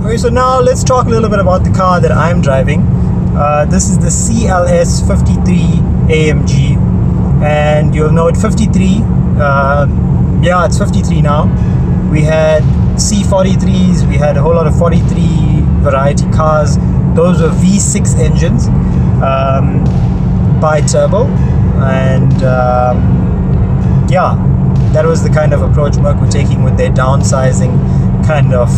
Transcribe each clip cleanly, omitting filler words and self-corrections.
Okay, so now let's talk a little bit about the car that I'm driving. This is the CLS53 AMG, and you'll know it 53. Yeah, it's 53 now. We had C43s, we had a whole lot of 43 variety cars. Those were V6 engines, bi-turbo, and yeah, that was the kind of approach Merc were taking with their downsizing kind of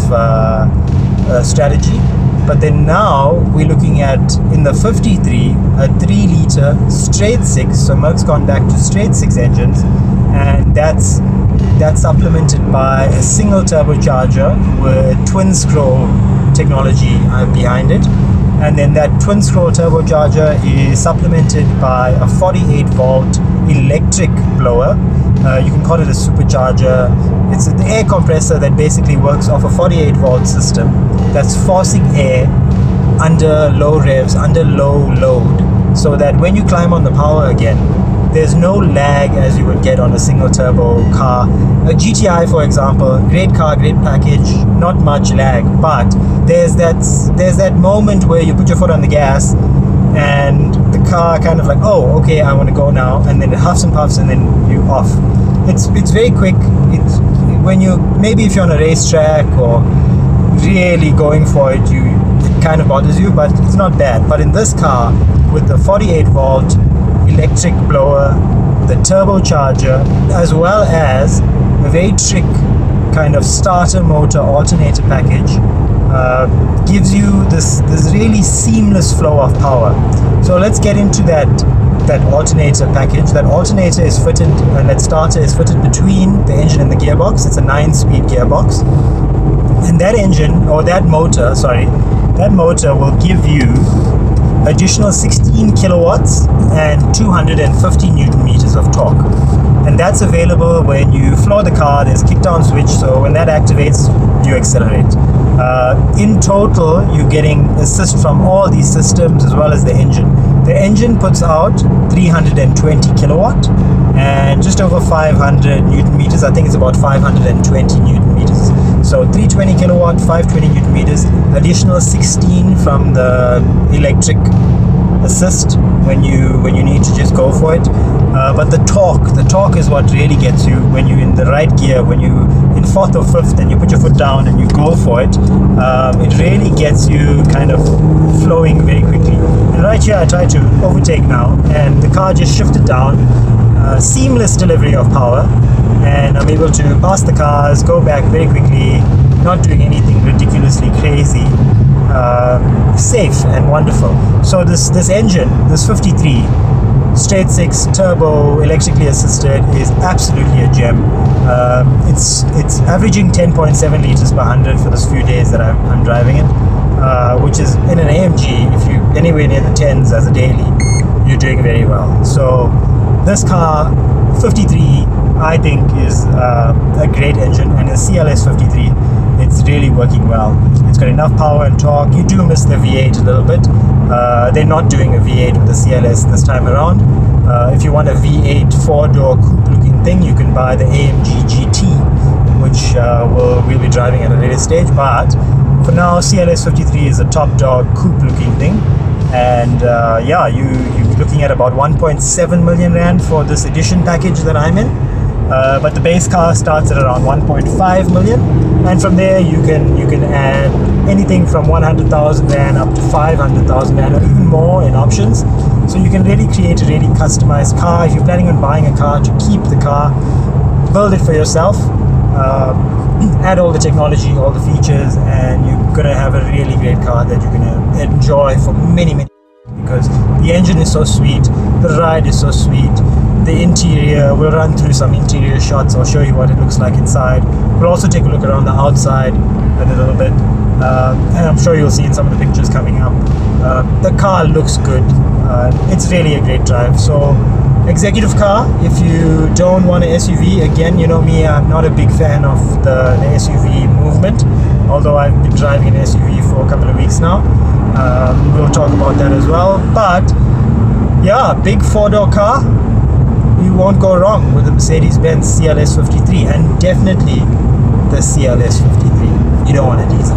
strategy. But then now we're looking at, in the 53, a 3-liter straight 6. So Merc's gone back to straight 6 engines, and that's supplemented by a single turbocharger with twin scroll technology behind it. And then that twin scroll turbocharger is supplemented by a 48 volt electric blower. You can call it a supercharger. It's the air compressor that basically works off a 48 volt system that's forcing air under low revs, under low load, so that when you climb on the power again, there's no lag as you would get on a single turbo car. A GTI, for example, great car, great package, not much lag, but there's that moment where you put your foot on the gas and the car kind of like, oh, okay, I want to go now, and then it huffs and puffs, and then you off. It's very quick. It's when you, maybe if you're on a racetrack or really going for it, it kind of bothers you, but it's not bad. But in this car, with the 48 volt electric blower, the turbocharger, as well as a very trick kind of starter motor alternator package, gives you this really seamless flow of power. So let's get into that alternator package. That alternator is fitted, and that starter is fitted between the engine and the gearbox. It's a 9-speed gearbox, and that engine, or that motor will give you additional 16 kilowatts and 250 newton meters of torque. And that's available when you floor the car. There's a kickdown switch, so when that activates, you accelerate. In total, you're getting assist from all these systems as well as the engine. The engine puts out 320 kilowatt and just over 500 newton meters. I think it's about 520 newton meters. So 320 kilowatt, 520 newton meters, additional 16 from the electric assist when you need to just go for it. But the torque is what really gets you when you're in the right gear, when you in 4th or 5th and you put your foot down and you go for it. It really gets you kind of flowing very quickly. And right here I try to overtake now, and the car just shifted down. Seamless delivery of power, and I'm able to pass the cars, go back very quickly, not doing anything ridiculously crazy. Safe and wonderful. So this engine, this 53 straight 6 turbo electrically assisted, is absolutely a gem. It's averaging 10.7 liters per 100 for those few days that I'm driving it, which is, in an AMG, if you're anywhere near the 10s as a daily, you're doing very well. So this car, 53, I think is a great engine, and a CLS53, it's really working well. It's got enough power and torque. You do miss the V8 a little bit. They're not doing a V8 with the CLS this time around. If you want a V8 4-door coupe looking thing, you can buy the AMG GT, which we'll be driving at a later stage. But for now, CLS53 is a top dog coupe looking thing. And yeah, you're looking at about 1.7 million rand for this edition package that I'm in. But the base car starts at around 1.5 million, and from there you can add anything from 100,000 rand up to 500,000 rand, or even more in options. So you can really create a really customized car. If you're planning on buying a car to keep the car, build it for yourself, add all the technology, all the features, and you're gonna have a really great car that you're gonna enjoy for many years, because the engine is so sweet, the ride is so sweet. The interior, we'll run through some interior shots. I'll show you what it looks like inside. We'll also take a look around the outside a little bit, and I'm sure you'll see in some of the pictures coming up. The car looks good. It's really a great drive. So executive car, if you don't want an SUV, again, you know me, I'm not a big fan of the SUV movement, although I've been driving an SUV for a couple of weeks now. We'll talk about that as well. But yeah, big 4-door car. You won't go wrong with the Mercedes-Benz CLS53, and definitely the CLS53. You don't want a diesel.